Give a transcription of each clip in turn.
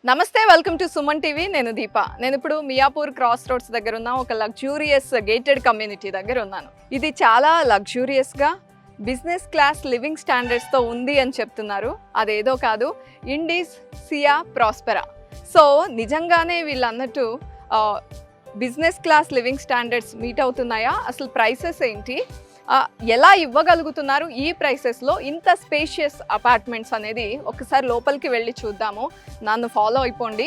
నమస్తే, welcome to Suman TV. నేను దీప. నేను ఇప్పుడు మియాపూర్ క్రాస్ రోడ్స్ దగ్గర ఉన్న ఒక లగ్జూరియస్ గేటెడ్ కమ్యూనిటీ దగ్గర ఉన్నాను. ఇది చాలా లగ్జూరియస్గా బిజినెస్ క్లాస్ లివింగ్ స్టాండర్డ్స్తో ఉంది అని చెప్తున్నారు. అదేదో కాదు, ఇండీస్ సియా ప్రాస్పెరా. సో నిజంగానే వీళ్ళు అన్నట్టు business class living standards meet అవుతున్నాయా? అసలు ప్రైసెస్ ఏంటి, ఎలా ఇవ్వగలుగుతున్నారు ఈ ప్రైసెస్లో ఇంత స్పేషియస్ అపార్ట్మెంట్స్ అనేది ఒకసారి లోపలికి వెళ్ళి చూద్దాము. నన్ను ఫాలో అయిపోండి.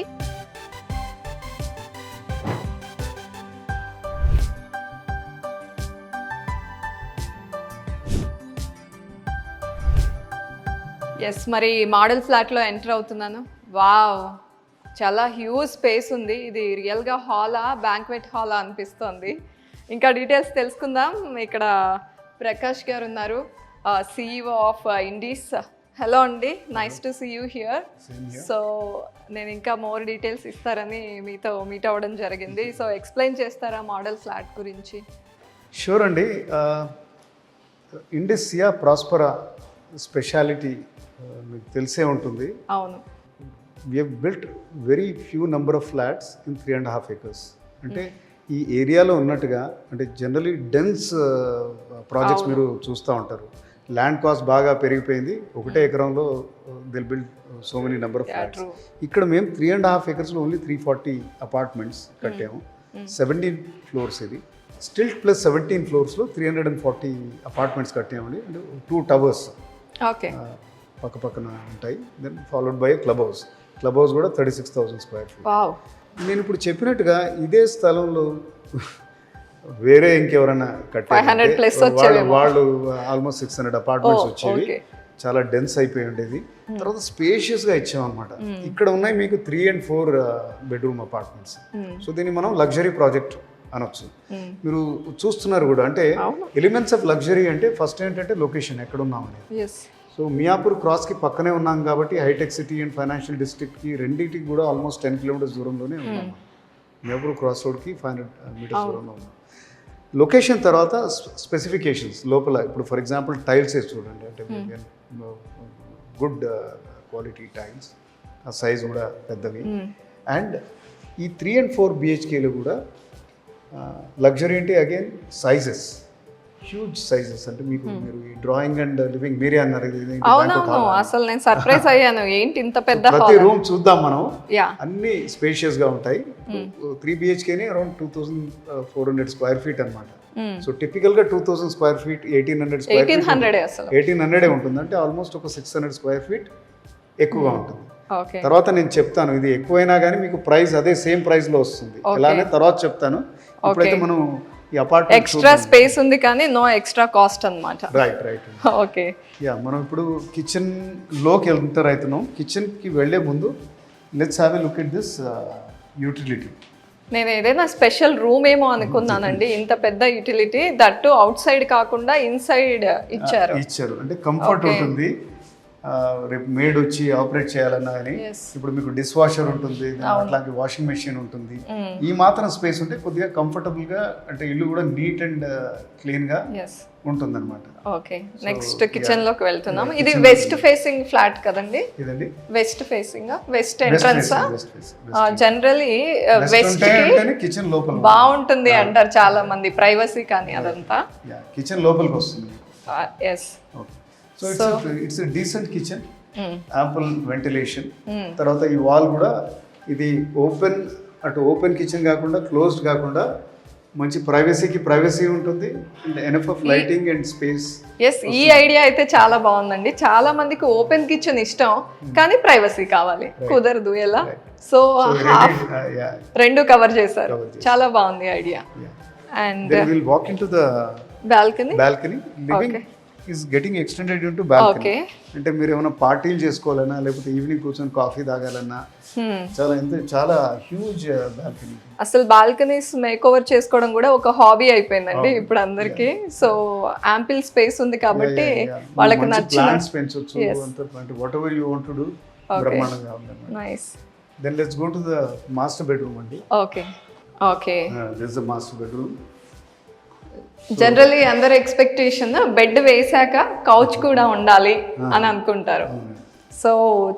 ఎస్, మరి మోడల్ ఫ్లాట్లో ఎంటర్ అవుతున్నాను. వావ్, చాలా హ్యూజ్ స్పేస్ ఉంది. ఇది రియల్గా హాలా, బ్యాంక్వెట్ హాలా అనిపిస్తుంది. ఇంకా డీటెయిల్స్ తెలుసుకుందాం. ఇక్కడ ప్రకాష్ గారు ఉన్నారు, CEO ఆఫ్ ఇండీస్. హలో అండి, nice to see you here. So నేను ఇంకా మోర్ డీటెయిల్స్ ఇస్తారని మీతో మీట్ అవ్వడం జరిగింది. సో ఎక్స్ప్లెయిన్ చేస్తారా మోడల్ ఫ్లాట్ గురించి? షూర్ అండి. ఇండీస్ సియా ప్రాస్పెరా స్పెషాలిటీ మీకు తెలిసే ఉంటుంది. అవును. We have built very few number of flats in 3.5 acres. అంటే ఈ ఏరియాలో ఉన్నట్టుగా, అంటే జనరలీ డెన్స్ ప్రాజెక్ట్స్ మీరు చూస్తూ ఉంటారు. ల్యాండ్ కాస్ట్ బాగా పెరిగిపోయింది, ఒకటే ఎకరంలో దిల్ build so many number of flats. ఇక్కడ మేము 3.5 acresలో ఓన్లీ 340 అపార్ట్మెంట్స్ కట్టాము. 17 floors ఇది. స్టిల్ ప్లస్ 17 floors 340 అపార్ట్మెంట్స్ కట్టామండి. అంటే 2 towers ఓకే పక్క పక్కన ఉంటాయి. Then followed by club house. Club house కూడా 36,000 square feet. వావ్. నేను ఇప్పుడు చెప్పినట్టుగా ఇదే స్థలంలో వేరే ఇంకెవరైనా కట్టారు వాళ్ళు ఆల్మోస్ట్ 600 అపార్ట్మెంట్స్ వచ్చేవి. చాలా డెన్స్ అయిపోయి ఉండేది. తర్వాత స్పేషియస్గా ఇచ్చామన్నమాట. ఇక్కడ ఉన్నాయి మీకు 3 and 4 bedroom అపార్ట్మెంట్స్. సో దీన్ని మనం లగ్జరీ ప్రాజెక్ట్ అనొచ్చు. మీరు చూస్తున్నారు కూడా, అంటే ఎలిమెంట్స్ ఆఫ్ లగ్జరీ అంటే ఫస్ట్ ఏంటంటే లొకేషన్, ఎక్కడ ఉన్నామని. సో మియాపూర్ క్రాస్కి పక్కనే ఉన్నాం కాబట్టి హైటెక్ సిటీ అండ్ ఫైనాన్షియల్ డిస్ట్రిక్ట్కి రెండింటికి కూడా ఆల్మోస్ట్ 10 kilometers దూరంలోనే ఉన్నాం. మియాపూర్ క్రాస్ రోడ్కి 500 meters దూరంలో ఉన్నాం. లొకేషన్ తర్వాత స్పెసిఫికేషన్స్ లోపల, ఇప్పుడు ఫర్ ఎగ్జాంపుల్ టైల్స్ వేసి చూడండి. అంటే గుడ్ క్వాలిటీ టైల్స్, ఆ సైజ్ కూడా పెద్దవి. అండ్ ఈ 3 and 4 BHKలో కూడా లగ్జరీ అంటే అగైన్ సైజెస్, హ్యూజ్ సైజెస్. అంటే మీకు మీరు ఈ డ్రాయింగ్ అండ్ లివింగ్ మీరే అన్నారు. అసలు నేను సర్ప్రైజ్ అయ్యాను, ఏంటి ఇంత పెద్ద. ప్రతి రూమ్ చూద్దాం మనం, అన్ని స్పేషియస్ గా ఉంటాయి. 3 BHKని అరౌండ్ 2,400 square feet అనమాట. సో టిపికల్ గా 2,000 square feet 1,800 square feet 1,800 ఉంటుంది. అంటే ఆల్మోస్ట్ ఒక 600 square feet ఎక్కువగా ఉంటుంది. తర్వాత నేను చెప్తాను, ఇది ఎక్కువైనా కానీ మీకు ప్రైస్ అదే సేమ్ ప్రైస్ లో వస్తుంది. ఎలానే తర్వాత చెప్తాను. ఇప్పుడైతే మనం ఈ అపార్ట్మెంట్ ఎక్స్ట్రా స్పేస్ ఉంది కానీ నో ఎక్స్ట్రా కాస్ట్ అన్నమాట. రైట్. ఓకే. మనం ఇప్పుడు కిచెన్ లోకి ఎంటర్ అవుతున్నాం. కిచెన్ కి వెళ్లే ముందు let's have a look at this utility. నేను ఏదైనా స్పెషల్ రూమ్ ఏమో అనుకున్నానండి, ఇంత పెద్ద యూటిలిటీ, దట్టు అవుట్ సైడ్ కాకుండా ఇన్సైడ్ ఇచ్చారు. అంటే కంఫర్ట్ ఉంటుంది. రేపు మేడ్ వచ్చి ఆపరేట్ చేయాలన్నా కానీ, ఇప్పుడు మీకు డిష్ వాషర్ ఉంటుంది, అట్లాగే వాషింగ్ మెషిన్ ఉంటుంది. ఈ మాత్రం స్పేస్ ఉంటే కొద్దిగా కంఫర్టబుల్ గా, అంటే ఇల్లు కూడా నీట్ అండ్ క్లీన్ గా ఉంటుంది అనమాట. ఓకే, నెక్స్ట్ కిచెన్ లోకి వెళ్తున్నాం. ఇది వెస్ట్ ఫేసింగ్ ఫ్లాట్ కదండి? ఇదండి west facing, west entrance. Generally west kitchen లోపల బాగుంటుంది అంటారు చాలా మంది, ప్రైవసీ కానీ అదంతా. కిచెన్ లోపలికి వస్తుంది. Yes. So it's decent kitchen, ample ventilation. తర్వాత ఈ వాల్ కూడా ఇది ఓపెన్, అటు ఓపెన్ కిచెన్ కాకుండా క్లోజ్డ్ కాకుండా మంచి ప్రైవసీ ఉంటుంది. And enough of lighting and space. Yes, ఈ ఐడియా అయితే చాలా బాగుందండి. చాలా మందికి ఓపెన్ కిచెన్ ఇష్టం కానీ ప్రైవసీ కావాలి, కుదరదు. ఎలా? సో రెండు కవర్ చేశారు, చాలా బాగుంది idea. And will walk into the balcony. Living is getting extended into balcony. అంటే మీరు ఏమైనా పార్టీలు చేసుకోవాలన్నా, లేకపోతే ఈవినింగ్ కూర్చొని కాఫీ తాగాలన్నా, చాలా హ్యూజ్ బాల్కనీ. అసలు బాల్కనీస్ మేక్ ఓవర్ చేసుకోవడం కూడా ఒక హాబీ అయిపోయిందండి ఇప్పుడు అందరికి. సో యాంపిల్ స్పేస్ ఉంది కాబట్టి వాళ్ళకి నచ్చిన ప్లాంట్స్ పెంచొచ్చు. Whatever you want to do బ్రహ్మాండంగా ఉంది. Nice. Then let's go to the master bedroom అండి. Okay. This is the master bedroom. Generally అందరు ఎక్స్పెక్టేషన్ బెడ్ వేసాక కౌచ్ కూడా ఉండాలి అని అనుకుంటారు. సో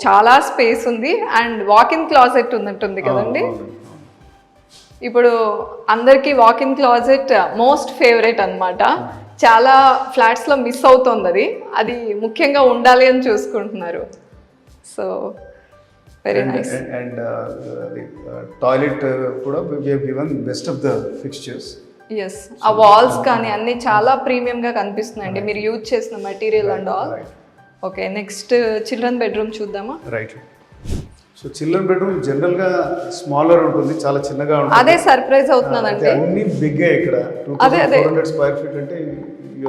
చాలా స్పేస్ ఉంది అండ్ వాక్ ఇన్ క్లాజెట్ ఉన్నట్టుంది కదండి. ఇప్పుడు అందరికీ walk in closet most favourite అన్నమాట. చాలా ఫ్లాట్స్లో మిస్ అవుతుంది అది. అది ముఖ్యంగా ఉండాలి అని చూసుకుంటున్నారు. So very nice. And toilet కూడా we have given best of the fixtures. Yes, ఆ వాల్స్ కానీ అన్ని చాలా ప్రీమియంగా కనిపిస్తున్నాయండి మీరు యూజ్ చేసిన material and all. Okay, next children bedroom చూద్దామా? Right. So children bedroom general గా స్మాలర్ ఉంటుంది, చాలా చిన్నగా ఉంటుంది. అదే సర్ప్రైజ్ అవుతున్నానండి. అన్ని బిగ్ ఇక్కడ 2400 స్క్వేర్ ఫీట్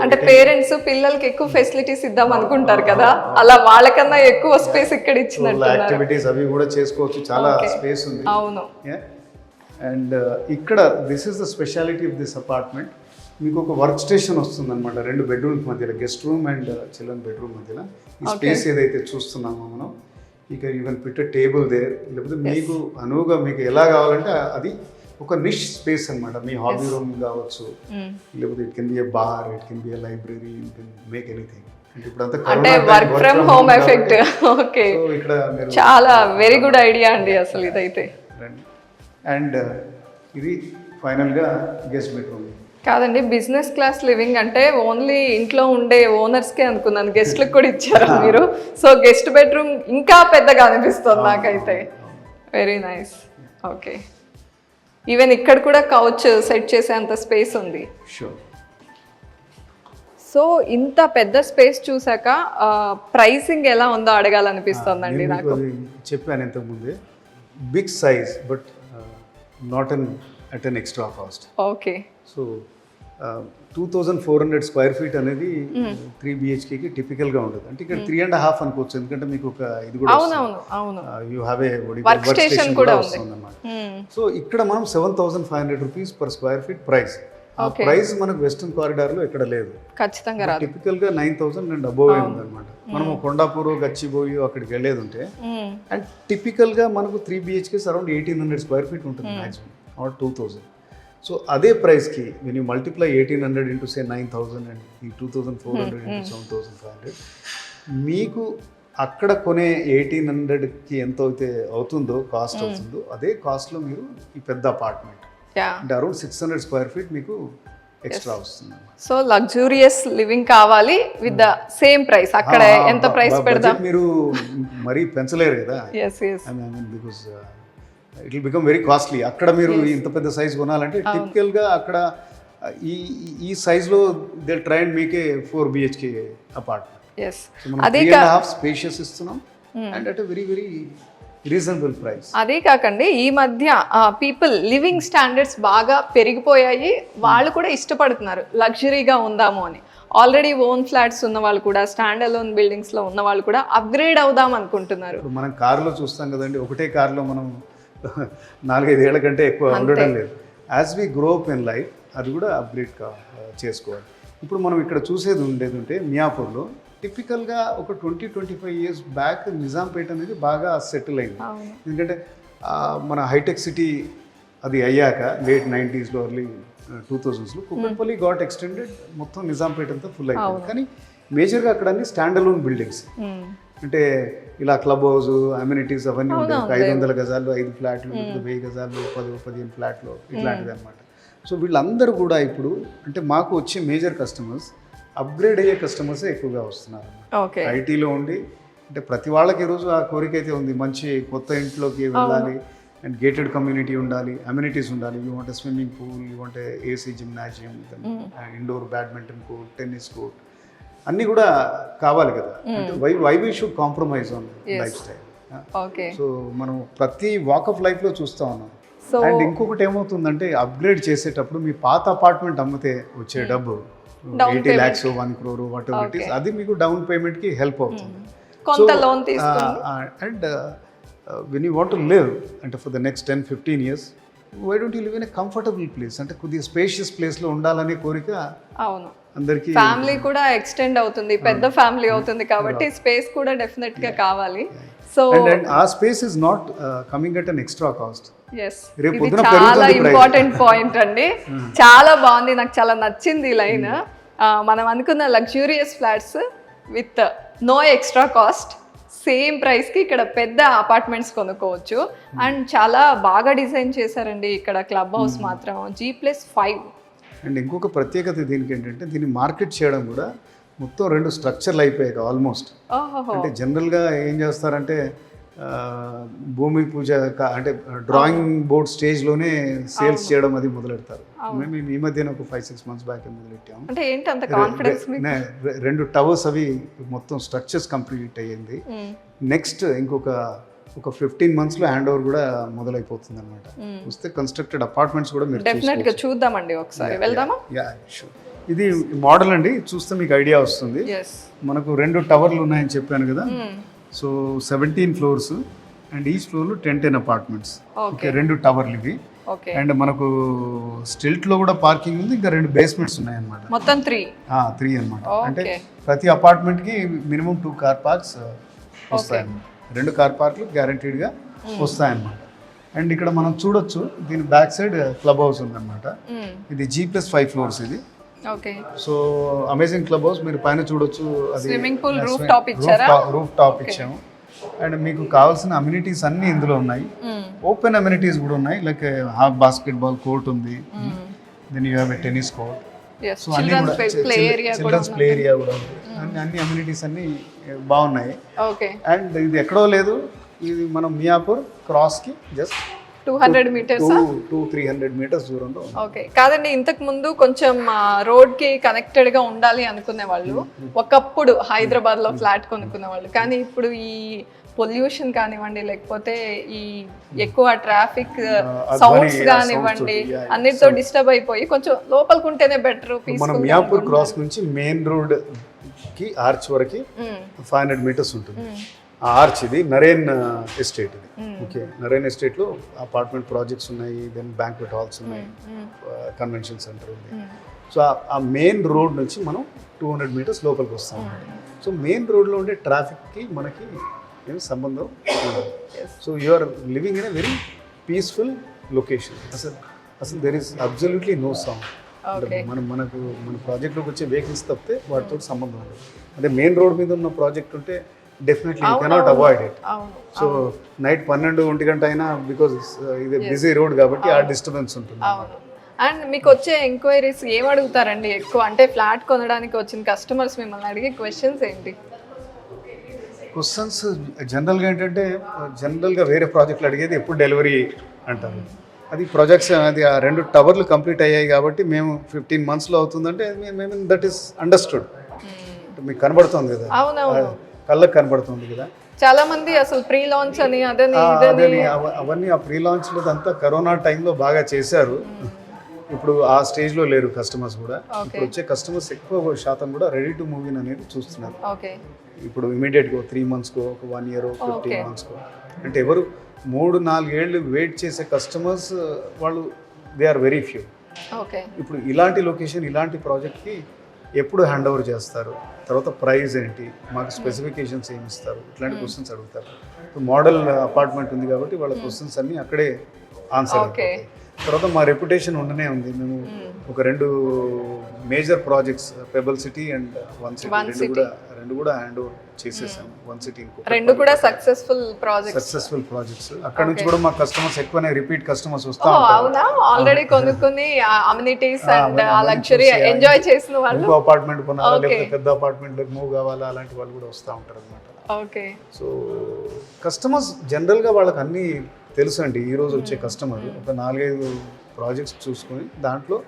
అంటే పేరెంట్స్ పిల్లలకి ఎక్కువ ఫెసిలిటీస్ ఇద్దాం అనుకుంటారు కదా, అలా వాళ్ళకన్నా ఎక్కువ స్పేస్ ఇక్కడ ఇచ్చినట్టు. యాక్టివిటీస్ అవి కూడా చేసుకోవచ్చు, చాలా స్పేస్ ఉంది. అవును. అండ్ ఇక్కడ this is the speciality of this apartment. మీకు ఒక వర్క్ స్టేషన్ వస్తుంది అనమాట 2 బెడ్రూమ్స్ మధ్యలో, guest room and children bedroom మధ్యలో. ఈ స్పేస్ ఏదైతే చూస్తున్నామో మనం, ఇక you can put table there, లేకపోతే మీకు అనువుగా మీకు ఎలా కావాలంటే అది ఒక నిష్ స్పేస్ అనమాట. మీ హాబీ రూమ్ కావచ్చు, లేకపోతే it can be a bar, it can be a library, you can make anything. అంటే work from home effect. Okay, ఇక్కడ చాలా వెరీ గుడ్ ఐడియా అండి అసలు ఇదైతే. అండ్ ఇది ఫైనల్గా గెస్ట్ బెడ్రూమ్. కాదండి, బిజినెస్ క్లాస్ లివింగ్ అంటే ఓన్లీ ఇంట్లో ఉండే ఓనర్స్కే అనుకున్నాను, గెస్ట్లకు కూడా ఇచ్చారు మీరు. సో గెస్ట్ బెడ్రూమ్ ఇంకా పెద్దగా అనిపిస్తుంది నాకైతే. Very nice. ఓకే, ఈవెన్ ఇక్కడ కూడా కౌచ్ సెట్ చేసేంత స్పేస్ ఉంది. షూర్. సో ఇంత పెద్ద స్పేస్ చూసాక ప్రైసింగ్ ఎలా ఉందో అడగాలనిపిస్తుందండి నాకు. చెప్పాను ఇంతకుముందే, big size but not at an extra cost. Okay. So 2400 square feet అనేది 3 BHKకి టిపికల్గా ఉంటుంది. అంటే ఇక్కడ 3.5 అనుకోవచ్చు, ఎందుకంటే మీకు ఒక ఇది కూడా you have a work station కూడా వస్తుంది అన్నమాట. సో ఇక్కడ మనం 7,500 rupees per square feet price. ఆ ప్రైస్ మనకు వెస్టర్న్ కారిడార్ లో ఎక్కడ లేదు. ఖచ్చితంగా రాదు. టిపికల్ గా 9,000 అండ్ అబోవ్ ఉందన్నమాట. మనం కొండాపూర్ గచ్చిబోయి అక్కడికి వెళ్ళేది ఉంటే, అండ్ టిపికల్ గా మనకు 3 BHKs అరౌండ్ 1,800 స్క్వేర్ ఫీట్ ఉంటుంది మాక్సిమం, ఆర్ 2,000. సో అదే ప్రైస్కి when you multiply 1,800 into say 9,000 and ఈ 2,400 ఇంటూ 7,500, మీకు అక్కడ కొనే 1,800కి ఎంత అయితే అవుతుందో కాస్ట్ అవుతుందో అదే కాస్ట్లో మీరు ఈ పెద్ద అపార్ట్మెంట్ అంటే అరౌండ్ 600 స్క్వేర్ ఫీట్ మీకు ఎక్స్ట్రా వస్తుంది. సో లగ్జూరియస్ లివింగ్ కావాలి విత్ ద సేమ్ ప్రైస్. అక్కడ ఎంత ప్రైస్ పెడదాం మీరు మరీ పెంచలేరు కదా. Because it will become very costly. అక్కడ మీరు ఇంత పెద్ద సైజ్ కొనాలంటే టిపికల్గా అక్కడ ఈ సైజ్లో they try and make a 4 BHK apartment. అదే స్పేషియస్ ఇస్తున్నాం and at very very reasonable price. అదే కాకండి ఈ మధ్య పీపుల్ లివింగ్ స్టాండర్డ్స్ బాగా పెరిగిపోయాయి, వాళ్ళు కూడా ఇష్టపడుతున్నారు లగ్జరీగా ఉందాము అని. ఆల్రెడీ ఓన్ ఫ్లాట్స్ ఉన్న వాళ్ళు కూడా, స్టాండ్ అలోన్ బిల్డింగ్స్లో ఉన్న వాళ్ళు కూడా అప్గ్రేడ్ అవుదాం అనుకుంటున్నారు. మనం కార్లో చూస్తాం కదండి, ఒకటే కార్లో మనం 4-5 ఏళ్ల కంటే ఎక్కువ ఉండడం లేదు. As we grow up in life అది కూడా అప్గ్రేడ్ చేసుకోవాలి. ఇప్పుడు మనం ఇక్కడ చూసేది ఉండేది ఉంటే మియాపూర్లో టిపికల్గా ఒక 20-25 ఇయర్స్ బ్యాక్ నిజాంపేట అనేది బాగా సెటిల్ అయింది. ఎందుకంటే మన హైటెక్ సిటీ అది అయ్యాక late 90s early 2000s Kukatpally got extended, మొత్తం నిజాంపేట అంతా ఫుల్ అయిపోయింది. కానీ మేజర్గా అక్కడ అన్ని స్టాండ్ అలోన్ బిల్డింగ్స్, అంటే ఇలా క్లబ్ హౌస్ అమ్యూనిటీస్ అవన్నీ ఉంటాయి. 500 గజాలు 5 ఫ్లాట్లు, 1000 గజాలు 10-15 ఫ్లాట్లు ఇట్లాంటివి అనమాట. సో వీళ్ళందరూ కూడా ఇప్పుడు అంటే మాకు వచ్చే మేజర్ కస్టమర్స్ అప్గ్రేడ్ అయ్యే కస్టమర్సే ఎక్కువగా వస్తున్నారు. ఐటీలో ఉండి అంటే ప్రతి వాళ్ళకి ఈరోజు ఆ కోరిక అయితే ఉంది, మంచి కొత్త ఇంట్లోకి వెళ్ళాలి అండ్ గేటెడ్ కమ్యూనిటీ ఉండాలి, అమ్యూనిటీస్ ఉండాలి. You want swimming pool, you want AC gymnasium, indoor badminton court, tennis court అన్నీ కూడా కావాలి కదా. Why we should compromise on lifestyle. So మనం ప్రతి వాక్ ఆఫ్ లైఫ్లో చూస్తూ ఉన్నాం. అండ్ ఇంకొకటి ఏమవుతుందంటే అప్గ్రేడ్ చేసేటప్పుడు మీ పాత అపార్ట్మెంట్ అమ్మితే వచ్చే డబ్బు 80 lakhs 1 crore whatever it is, అది మీకు డౌన్ పేమెంట్కి హెల్ప్ అవుతుంది. And when you want to live అంటే for the next 10-15 years, why don't you live in a comfortable place, అంటే కొద్దిగా స్పేషియస్ ప్లేస్లో ఉండాలనే కోరిక అందరికి. ఫ్యామిలీ కూడా ఎక్స్టెండ్ అవుతుంది, పెద్ద ఫ్యామిలీ అవుతుంది కాబట్టి స్పేస్ కూడా డెఫినెట్ గా కావాలి. సో ఆ space is not coming at an extra cost. ఇది చాలా ఇంపార్టెంట్ పాయింట్ అండి. చాలా బాగుంది, నాకు చాలా నచ్చింది ఈ లైన్. మనం అనుకున్న luxurious flats with no extra cost, same ప్రైస్కి ఇక్కడ పెద్ద అపార్ట్మెంట్స్ కొనుక్కోవచ్చు. అండ్ చాలా బాగా డిజైన్ చేశారండి ఇక్కడ క్లబ్ హౌస్ మాత్రం G+5. అండ్ ఇంకొక ప్రత్యేకత దీనికి ఏంటంటే దీన్ని మార్కెట్ చేయడం కూడా మొత్తం 2 స్ట్రక్చర్లు అయిపోయాయి ఆల్మోస్ట్. అంటే జనరల్గా ఏం చేస్తారంటే భూమి పూజ అంటే డ్రాయింగ్ బోర్డ్ స్టేజ్లోనే సేల్స్ చేయడం అది మొదలెడతారు. మేము ఈ మధ్యన ఒక 5-6 months బ్యాక్ మొదలెట్టాము. అంటే ఏంటి అంత కాన్ఫిడెన్స్? 2 టవర్స్ అవి మొత్తం స్ట్రక్చర్స్ కంప్లీట్ అయ్యింది. నెక్స్ట్ ఇంకొక 15 monthsలో హ్యాండ్ ఓవర్ కూడా మొదలైపోతుంది అనమాట. వస్తే కన్స్ట్రక్టెడ్ అపార్ట్మెంట్స్ కూడా మీరు డెఫినెట్ గా చూద్దామండి, ఒకసారి వెళ్దామా? ఇది మోడల్ అండి, చూస్తే మీకు ఐడియా వస్తుంది. మనకు 2 టవర్లు ఉన్నాయని చెప్పాను కదా. సో 17 floors అండ్ ఈచ్ ఫ్లోర్లో 10 అపార్ట్మెంట్స్. ఓకే, 2 టవర్లు ఇవి. అండ్ మనకు స్టిల్ట్ లో కూడా పార్కింగ్ ఉంది, ఇంకా 2 basements ఉన్నాయన్నమాట. మొత్తం 3 అన్నమాట. అంటే ప్రతి అపార్ట్మెంట్ కి మినిమం 2 కార్ పార్క్స్ వస్తాయన్నమాట. 2 కార్ పార్క్లు గ్యారంటీడ్గా వస్తాయన్నమాట. అండ్ ఇక్కడ మనం చూడొచ్చు దీని బ్యాక్ సైడ్ క్లబ్ హౌస్ ఉందన్నమాట. ఇది G+5 floors ఇది. సో అమేజింగ్ క్లబ్ హౌస్, మీరు పైన చూడొచ్చు. అది స్విమ్మింగ్ పూల్, రూఫ్ టాప్ ఇచ్చారా? రూఫ్ టాప్ ఇచ్చాము. అండ్ మీకు కావాల్సిన అమ్యూనిటీస్ అన్ని ఇందులో ఉన్నాయి. ఓపెన్ అమ్యూనిటీస్ కూడా ఉన్నాయి, లైక్ హాఫ్ బాస్కెట్బాల్ కోర్ట్ ఉంది, then you have a tennis court. So అన్ని కూడా చిల్డ్రన్స్ ప్లే ఏరియా కూడా ఉంది. అన్ని అమ్యూనిటీస్ అన్ని బాగున్నాయి. అండ్ ఇది ఎక్కడో లేదు, ఇది మనం మియాపూర్ క్రాస్ కి జస్ట్ 200 meters 200-300 meters దూరంలో. ఓకే, కాదండి, ఇంతకు ముందు కొంచెం రోడ్ కి కనెక్టెడ్ గా ఉండాలి అనుకునే వాళ్ళు ఒకప్పుడు హైదరాబాద్ లో ఫ్లాట్ కొనుక్కునే వాళ్ళు. కానీ ఇప్పుడు ఈ పొల్యూషన్ కానివ్వండి, లేకపోతే ఈ ఎక్కువ ట్రాఫిక్ సౌండ్స్ కానివ్వండి, అన్నిటితో డిస్టర్బ్ అయిపోయి కొంచెం లోపలికి ఉంటేనే బెటర్. మనం మియాపూర్ క్రాస్ నుంచి మెయిన్ రోడ్ కి ఆర్చ్ వరకు 500 meters ఉంటుంది. ఆ ఆర్చ్ ఇది నరేన్ ఎస్టేట్ ఇది. ఓకే, నరేన్ ఎస్టేట్లో అపార్ట్మెంట్ ప్రాజెక్ట్స్ ఉన్నాయి, దెన్ బ్యాంక్వెట్ హాల్స్ ఉన్నాయి, కన్వెన్షన్ సెంటర్ ఉంది. సో ఆ మెయిన్ రోడ్ నుంచి మనం 200 meters లోపలికి వస్తాం. సో మెయిన్ రోడ్లో ఉండే ట్రాఫిక్కి మనకి ఏం సంబంధం ఉండదు. So you are living in a very peaceful location. అసలు there is absolutely no sound. మన ప్రాజెక్ట్లోకి వచ్చే వెహికల్స్ తప్పితే వాటితో సంబంధం ఉండదు. అదే మెయిన్ రోడ్ మీద ఉన్న ప్రాజెక్ట్ ఉంటే definitely you cannot avoid it. So night 12-1 గంట అయినా, బికాజ్ ఇది బిజీ రోడ్ కాబట్టి ఆ డిస్టర్బెన్స్ ఉంటుంది. అండ్ మీకు వచ్చే ఎంక్వైరీస్ ఏం అడుగుతారండి ఎక్కువ? అంటే ఫ్లాట్ కొనడానికి వచ్చిన కస్టమర్స్ మిమ్మల్ని అడిగే క్వశ్చన్స్ ఏంటి? క్వశ్చన్స్ జనరల్గా ఏంటంటే, జనరల్గా వేరే ప్రాజెక్టులు అడిగేది ఎప్పుడు డెలివరీ అంటారు. అది ప్రాజెక్ట్స్ అది ఆ 2 టవర్లు కంప్లీట్ అయ్యాయి కాబట్టి మేము 15 monthsలో అవుతుందంటే మేము దట్ ఈస్ అండర్స్టూడ్. మీకు కనబడుతుంది కదా, కళ్ళకు కనబడుతుంది కదా. చాలా మంది అసలు ప్రీ లాంచ్ అని అదని అవన్నీ ఆ ప్రీ లాంచ్ అంతా కరోనా టైంలో బాగా చేశారు. ఇప్పుడు ఆ స్టేజ్లో లేరు కస్టమర్స్ కూడా. ఇప్పుడు వచ్చే కస్టమర్స్ ఎక్కువ శాతం కూడా రెడీ టు మూవ్ ఇన్ అనేది చూస్తున్నారు. ఇప్పుడు ఇమీడియట్గా 3 monthsకో, ఒక 1 year, 15 monthsకో. అంటే ఎవరు 3-4 ఏళ్ళు వెయిట్ చేసే కస్టమర్స్ వాళ్ళు దే ఆర్ వెరీ ఫ్యూ. ఇప్పుడు ఇలాంటి లొకేషన్, ఇలాంటి ప్రాజెక్ట్కి ఎప్పుడు హ్యాండ్ ఓవర్ చేస్తారు, తర్వాత ప్రైస్ ఏంటి, మాకు స్పెసిఫికేషన్స్ ఏమి ఇస్తారు, ఇట్లాంటి క్వశ్చన్స్ అడుగుతారు. ఇప్పుడు మోడల్ అపార్ట్మెంట్ ఉంది కాబట్టి వాళ్ళ క్వశ్చన్స్ అన్నీ అక్కడే ఆన్సర్ అవుతాయి. తర్వాత మా రెప్యుటేషన్ ఉండనే ఉంది. మేము ఒక 2 major projects, pebble city and one city, రెండు కూడా హ్యాండ్ ఓవర్ చేసేసాము. వన్ సిటీ రెండు కూడా సక్సెస్ఫుల్ ప్రాజెక్ట్స్. అక్కడ నుంచి కూడా మా కస్టమర్స్ ఎక్కువనే రిపీట్ కస్టమర్స్ వస్తా ఉంటారు. ఆల్రెడీ కొనుక్కుని అమ్యూనిటీస్ అండ్ ఆ లగ్జరీ ఎంజాయ్ చేసిన వాళ్ళు, ఇంకో అపార్ట్మెంట్ కొనాలా, లేకపోతే పెద్ద అపార్ట్మెంట్ లోకి మూవ్ కావాలా, అలాంటి వాళ్ళు కూడా వస్తూ ఉంటారు అనమాట. ఓకే, సో కస్టమర్స్ జనరల్గా వాళ్ళకి అన్నీ తెలుసు అండి. ఈరోజు వచ్చే కస్టమర్ ఒక 4-5 ప్రాజెక్ట్స్ చూసుకొని దాంట్లో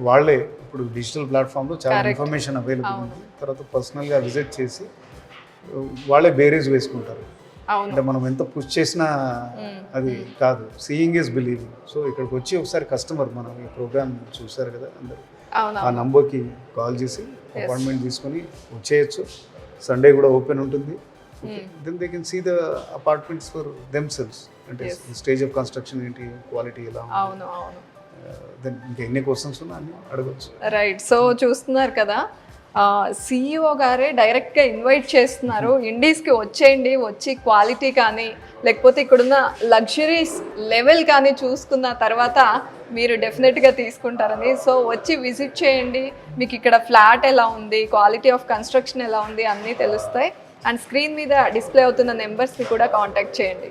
వాళ్ళే ఇప్పుడు డిజిటల్ ప్లాట్ఫామ్లో చాలా ఇన్ఫర్మేషన్ అవైలబుల్ ఉంది. తర్వాత పర్సనల్గా విజిట్ చేసి వాళ్ళే బేరేజ్ వేసుకుంటారు. అంటే మనం ఎంత పుష్ చేసినా అది కాదు, సీయింగ్ ఈజ్ బిలీవింగ్. సో ఇక్కడికి వచ్చి ఒకసారి కస్టమర్, మనం ఈ ప్రోగ్రామ్ చూసారు కదా అందరూ, ఆ నంబర్కి కాల్ చేసి అపాయింట్మెంట్ తీసుకొని వచ్చేయచ్చు. సండే కూడా ఓపెన్ ఉంటుంది. Then they can see the apartments for themselves. అంటే స్టేజ్ ఆఫ్ కన్స్ట్రక్షన్ ఏంటి, క్వాలిటీ ఎలా ఉంది, దెన్ ఇంకా ఎన్ని క్వశ్చన్స్ ఉన్నా అన్ని అడగచ్చు. రైట్. సో చూస్తున్నారు కదా, CEO గారే డైరెక్ట్గా ఇన్వైట్ చేస్తున్నారు, ఇండీస్కి వచ్చేయండి, వచ్చి క్వాలిటీ కానీ లేకపోతే ఇక్కడున్న లగ్జరీస్ లెవెల్ కానీ చూసుకున్న తర్వాత మీరు డెఫినెట్గా తీసుకుంటారని. సో వచ్చి విజిట్ చేయండి, మీకు ఇక్కడ ఫ్లాట్ ఎలా ఉంది, క్వాలిటీ ఆఫ్ కన్స్ట్రక్షన్ ఎలా ఉంది అన్నీ తెలుస్తాయి. అండ్ స్క్రీన్ మీద డిస్ప్లే అవుతున్న నెంబర్స్ని కూడా కాంటాక్ట్ చేయండి.